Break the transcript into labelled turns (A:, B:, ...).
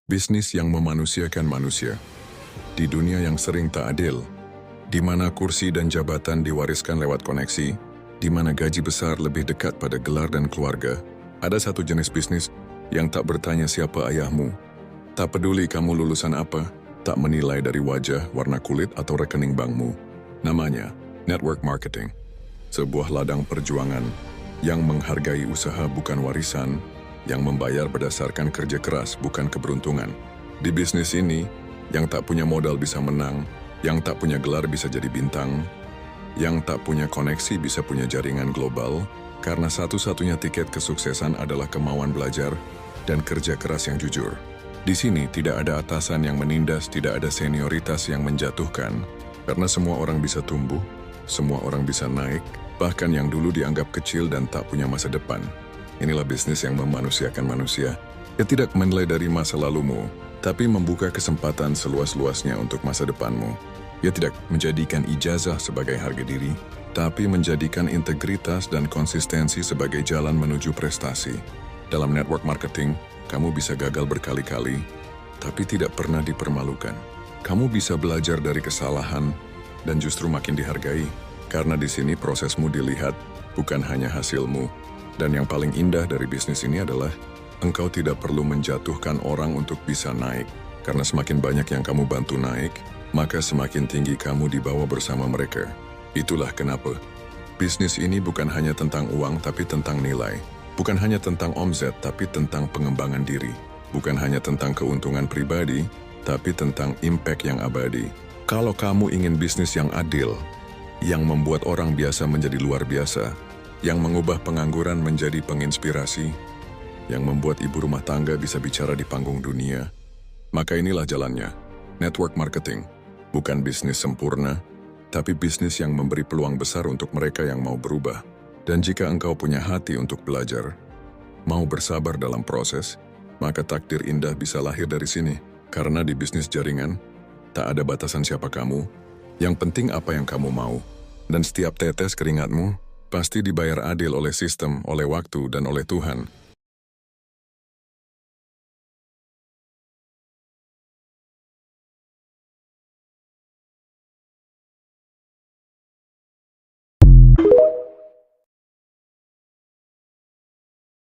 A: Bisnis yang memanusiakan manusia. Di dunia yang sering tak adil, di mana kursi dan jabatan diwariskan lewat koneksi, di mana gaji besar lebih dekat pada gelar dan keluarga, ada satu jenis bisnis yang tak bertanya siapa ayahmu, tak peduli kamu lulusan apa, tak menilai dari wajah, warna kulit, atau rekening bankmu. Namanya network marketing. Sebuah ladang perjuangan yang menghargai usaha bukan warisan, yang membayar berdasarkan kerja keras bukan keberuntungan. Di bisnis ini, yang tak punya modal bisa menang, yang tak punya gelar bisa jadi bintang, yang tak punya koneksi bisa punya jaringan global, karena satu-satunya tiket kesuksesan adalah kemauan belajar dan kerja keras yang jujur. Di sini tidak ada atasan yang menindas, tidak ada senioritas yang menjatuhkan, karena semua orang bisa tumbuh, semua orang bisa naik, bahkan yang dulu dianggap kecil dan tak punya masa depan. Inilah bisnis yang memanusiakan manusia. Ia tidak menilai dari masa lalumu, tapi membuka kesempatan seluas-luasnya untuk masa depanmu. Ia tidak menjadikan ijazah sebagai harga diri, tapi menjadikan integritas dan konsistensi sebagai jalan menuju prestasi. Dalam network marketing, kamu bisa gagal berkali-kali, tapi tidak pernah dipermalukan. Kamu bisa belajar dari kesalahan dan justru makin dihargai, karena di sini prosesmu dilihat, bukan hanya hasilmu. Dan yang paling indah dari bisnis ini adalah engkau tidak perlu menjatuhkan orang untuk bisa naik. Karena semakin banyak yang kamu bantu naik, maka semakin tinggi kamu dibawa bersama mereka. Itulah kenapa bisnis ini bukan hanya tentang uang, tapi tentang nilai. Bukan hanya tentang omzet, tapi tentang pengembangan diri. Bukan hanya tentang keuntungan pribadi, tapi tentang impact yang abadi. Kalau kamu ingin bisnis yang adil, yang membuat orang biasa menjadi luar biasa, yang mengubah pengangguran menjadi penginspirasi, yang membuat ibu rumah tangga bisa bicara di panggung dunia, maka inilah jalannya. Network marketing bukan bisnis sempurna, tapi bisnis yang memberi peluang besar untuk mereka yang mau berubah. Dan jika engkau punya hati untuk belajar, mau bersabar dalam proses, maka takdir indah bisa lahir dari sini. Karena di bisnis jaringan, tak ada batasan siapa kamu, yang penting apa yang kamu mau. Dan setiap tetes keringatmu pasti dibayar adil oleh sistem, oleh waktu, dan oleh Tuhan.